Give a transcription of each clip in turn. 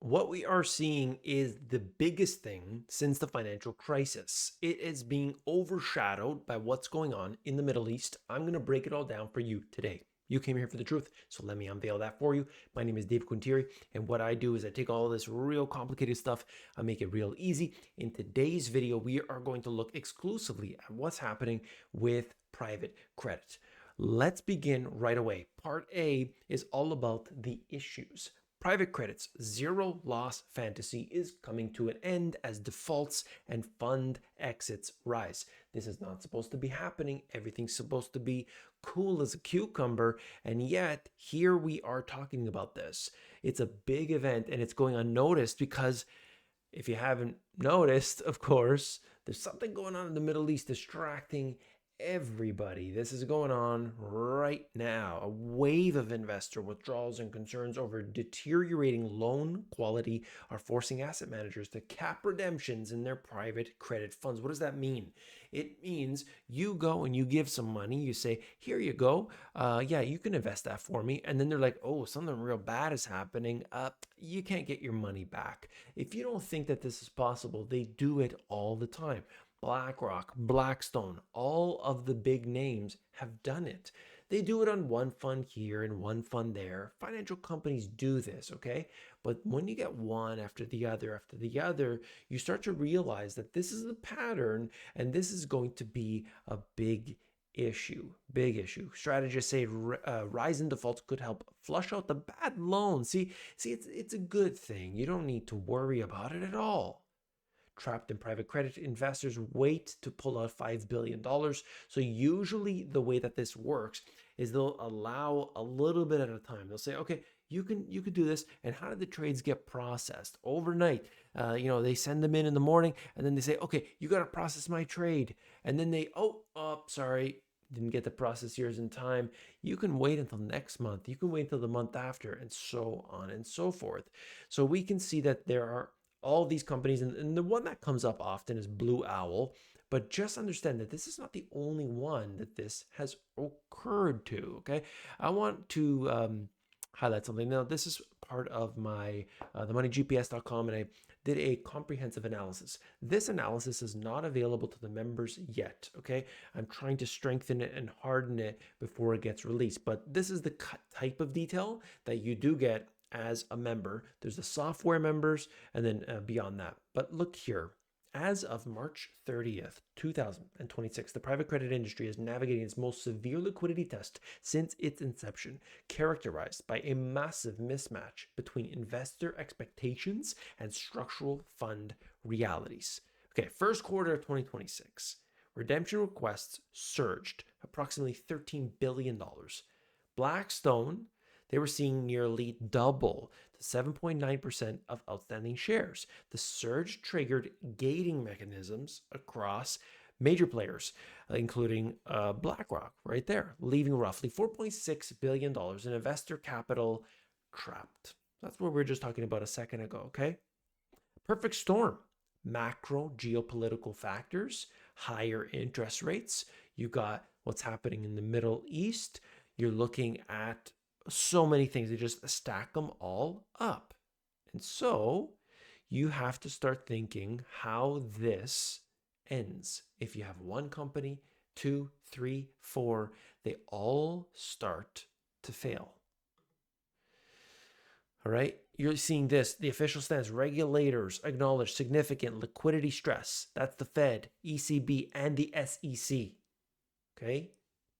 What we are seeing is the biggest thing since the financial crisis. It is being overshadowed by what's going on in the Middle East. I'm going to break it all down for you today. You came here for the truth, so let me unveil that for you. My name is David Quintieri, and what I do is I take all this real complicated stuff, I make it real easy. In today's video, we are going to look exclusively at what's happening with private credit. Let's begin right away. Part A is all about the issues. Private credit's zero loss fantasy is coming to an end as defaults and fund exits rise. This is not supposed to be happening. Everything's supposed to be cool as a cucumber. And yet, here we are talking about this. It's a big event and it's going unnoticed because if you haven't noticed, of course, there's something going on in the Middle East distracting everybody. This is going on right now. A wave of investor withdrawals and concerns over deteriorating loan quality are forcing asset managers to cap redemptions in their private credit funds. What does that mean? It means you go and you give some money. You say, here you go. Yeah, you can invest that for me. And then they're like, oh, something real bad is happening. You can't get your money back. If you don't think that this is possible, they do it all the time. BlackRock, Blackstone, all of the big names have done it. They do it on one fund here and one fund there. Financial companies do this, okay? But when you get one after the other, you start to realize that this is a pattern and this is going to be a big issue. Big issue. Strategists say rise in defaults could help flush out the bad loans. See, it's a good thing. You don't need to worry about it at all. Trapped in private credit, investors wait to pull out $5 billion. So usually the way that this works is they'll allow a little bit at a time. They'll say, okay, you can do this. And how did the trades get processed? Overnight, they send them in the morning and then they say, okay, you got to process my trade. And then they, sorry, didn't get the process yours in time. You can wait until next month. You can wait until the month after, and so on and so forth. So we can see that there are all these companies, and the one that comes up often is Blue Owl. But just understand that this is not the only one that this has occurred to. Okay, I want to highlight something. Now, this is part of my themoneygps.com, and I did a comprehensive analysis. This analysis is not available to the members yet. Okay, I'm trying to strengthen it and harden it before it gets released. But this is the type of detail that you do get as a member. There's the software members and then beyond that. But look here, as of March 30th, 2026, the private credit industry is navigating its most severe liquidity test since its inception, characterized by a massive mismatch between investor expectations and structural fund realities. Okay, first quarter of 2026, redemption requests surged approximately $13 billion. Blackstone, they were seeing nearly double to 7.9% of outstanding shares. The surge triggered gating mechanisms across major players, including BlackRock right there, leaving roughly $4.6 billion in investor capital trapped. That's what we were just talking about a second ago, okay? Perfect storm. Macro geopolitical factors, higher interest rates. You got what's happening in the Middle East. You're looking at so many things. They just stack them all up. And so you have to start thinking how this ends. If you have one company, 2, 3, 4, they all start to fail. All right. You're seeing this. The official stance: regulators acknowledge significant liquidity stress. That's the Fed, ECB, and the SEC. Okay.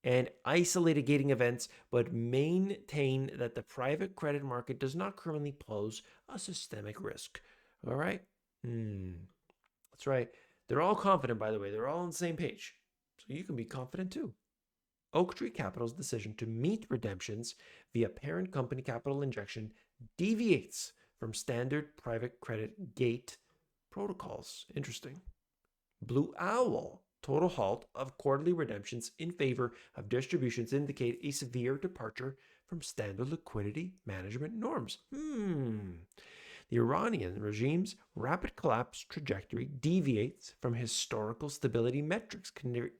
And isolated gating events, but maintain that the private credit market does not currently pose a systemic risk. All right? That's right. They're all confident, by the way. They're all on the same page. So you can be confident too. Oaktree Capital's decision to meet redemptions via parent company capital injection deviates from standard private credit gate protocols. Interesting. Blue Owl, total halt of quarterly redemptions in favor of distributions indicate a severe departure from standard liquidity management norms. The Iranian regime's rapid collapse trajectory deviates from historical stability metrics,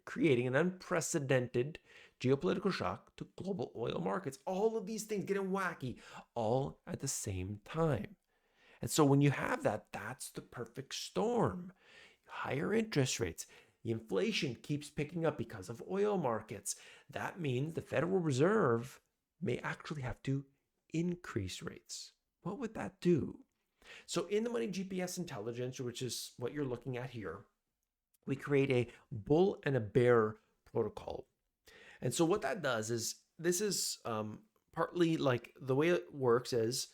creating an unprecedented geopolitical shock to global oil markets. All of these things getting wacky all at the same time. And so when you have that, that's the perfect storm. Higher interest rates. The inflation keeps picking up because of oil markets. That means the Federal Reserve may actually have to increase rates. What would that do? So in the Money GPS intelligence, which is what you're looking at here, we create a bull and a bear protocol. And so what that does is this is partly like the way it works is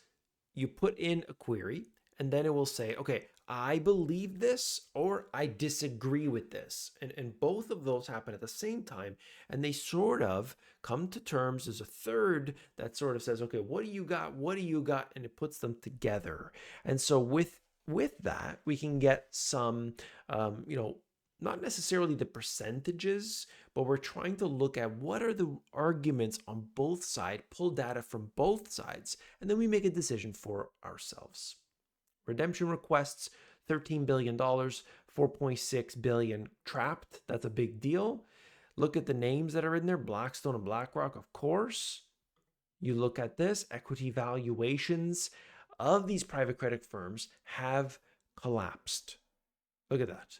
you put in a query and then it will say, okay, I believe this or I disagree with this. And both of those happen at the same time. And they sort of come to terms. There's a third that sort of says, okay, what do you got? What do you got? And it puts them together. And so with that, we can get some, not necessarily the percentages, but we're trying to look at what are the arguments on both sides, pull data from both sides, and then we make a decision for ourselves. Redemption requests, $13 billion, 4.6 billion trapped. That's a big deal. Look at the names that are in there, Blackstone and BlackRock, of course. You look at this, equity valuations of these private credit firms have collapsed. Look at that.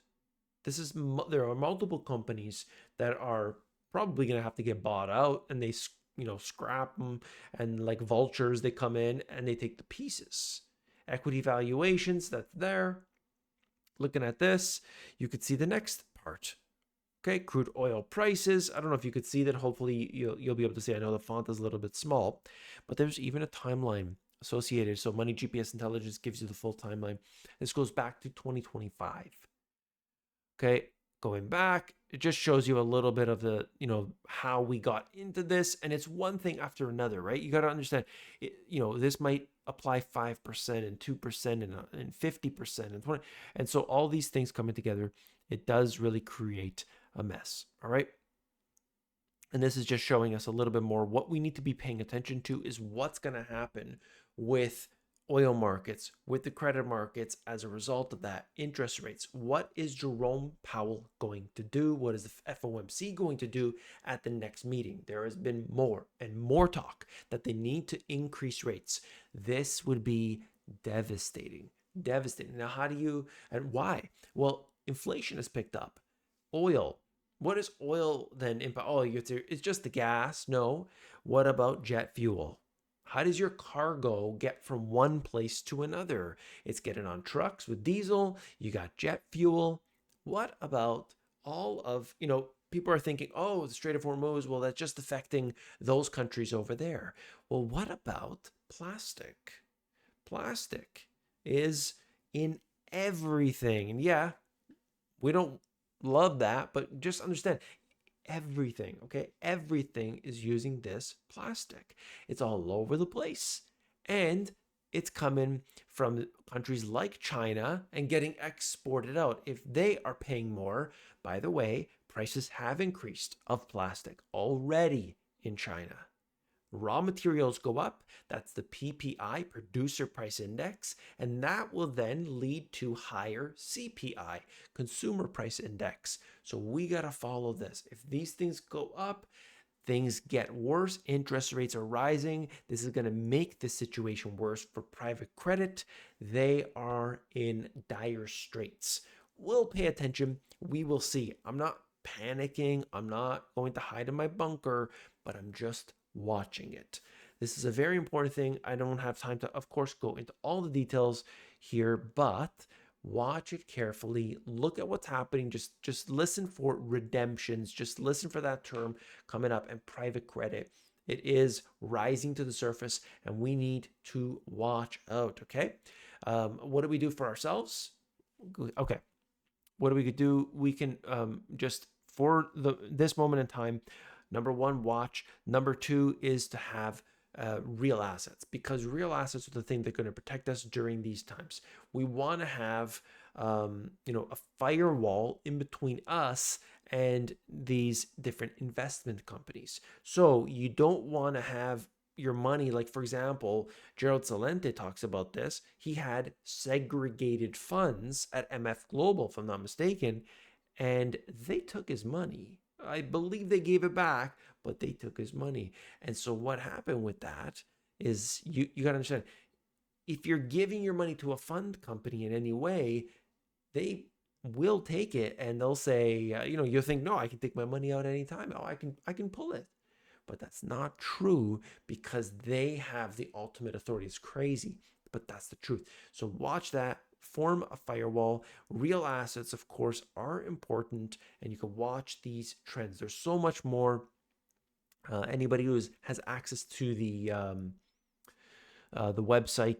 There are multiple companies that are probably going to have to get bought out, and they scrap them, and like vultures, they come in and they take the pieces. Equity valuations, that's there. Looking at this, you could see the next part. Okay, crude oil prices. I don't know if you could see that. Hopefully you'll be able to see. I know the font is a little bit small, but there's even a timeline associated. So Money GPS Intelligence gives you the full timeline. This goes back to 2025. Okay, going back, it just shows you a little bit of the, how we got into this. And it's one thing after another, right? You got to understand, this might apply 5% and 2% and 50% and 20. And so all these things coming together, it does really create a mess. All right. And this is just showing us a little bit more. What we need to be paying attention to is what's going to happen with oil markets, with the credit markets as a result of that, interest rates. What is Jerome Powell going to do? What is the FOMC going to do at the next meeting? There has been more and more talk that they need to increase rates. This would be devastating. Devastating. Now, how do you, and why? Well, inflation has picked up. Oil. What is oil then impact? Oh, it's just the gas. No. What about jet fuel? How does your cargo get from one place to another? It's getting on trucks with diesel. You got jet fuel. What about all of, people are thinking, oh, the Strait of Hormuz, well, that's just affecting those countries over there. Well, what about plastic? Plastic is in everything. And yeah, we don't love that, but just understand everything, okay? Everything is using this plastic. It's all over the place. And it's coming from countries like China and getting exported out. If they are paying more, by the way, prices have increased of plastic already in China. Raw materials go up. That's the PPI, Producer Price Index, and that will then lead to higher CPI, Consumer Price Index. So we got to follow this. If these things go up, things get worse. Interest rates are rising. This is going to make the situation worse for private credit. They are in dire straits. We'll pay attention. We will see. I'm not panicking. I'm not going to hide in my bunker, but I'm just watching it. This is a very important thing. I don't have time to, of course, go into all the details here, but watch it carefully. Look at what's happening. Just listen for redemptions. Just listen for that term coming up. And private credit, it is rising to the surface, and we need to watch out. Okay. What do we do for ourselves? Okay. What do we could do? We can just for this moment in time. Number one, watch. Number two is to have real assets, because real assets are the thing that are going to protect us during these times. We want to have, a firewall in between us and these different investment companies. So you don't want to have your money, like for example, Gerald Celente talks about this. He had segregated funds at MF Global, if I'm not mistaken, and they took his money. I believe they gave it back, but they took his money. And so what happened with that is you got to understand, if you're giving your money to a fund company in any way, they will take it and they'll say, you'll think, no, I can take my money out anytime. Oh, I can pull it. But that's not true because they have the ultimate authority. It's crazy, but that's the truth. So watch that, form a firewall. Real assets, of course, are important, and you can watch these trends. There's so much more. Anybody who has access to the website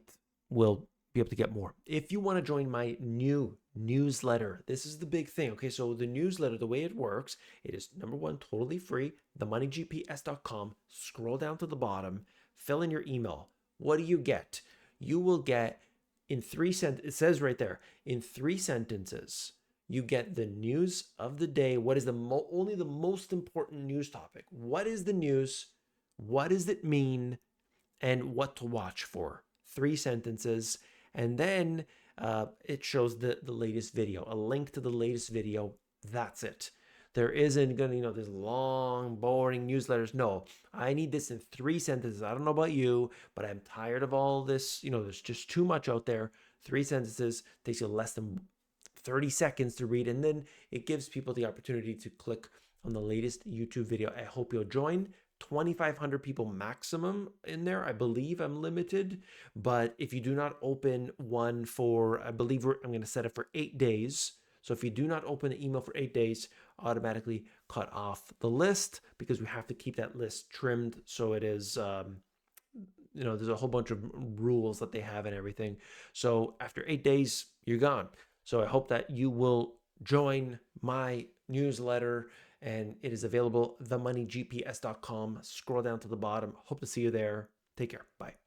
will be able to get more. If you want to join my new newsletter, this is the big thing. Okay, so the newsletter, the way it works, it is number one, totally free, themoneygps.com. Scroll down to the bottom, fill in your email. What do you get? You will get in 3 sentences, it says right there, in 3 sentences, you get the news of the day. What is only the most important news topic? What is the news? What does it mean? And what to watch for. 3 sentences. And then it shows the latest video, a link to the latest video. That's it. There isn't going to, there's long, boring newsletters. No, I need this in 3 sentences. I don't know about you, but I'm tired of all this. There's just too much out there. 3 sentences takes you less than 30 seconds to read. And then it gives people the opportunity to click on the latest YouTube video. I hope you'll join. 2,500 people maximum in there. I believe I'm limited, but if you do not open one for, I believe I'm going to set it for 8 days. So if you do not open the email for 8 days, automatically cut off the list because we have to keep that list trimmed. So it is, there's a whole bunch of rules that they have and everything. So after 8 days, you're gone. So I hope that you will join my newsletter, and it is available, themoneygps.com. Scroll down to the bottom. Hope to see you there. Take care. Bye.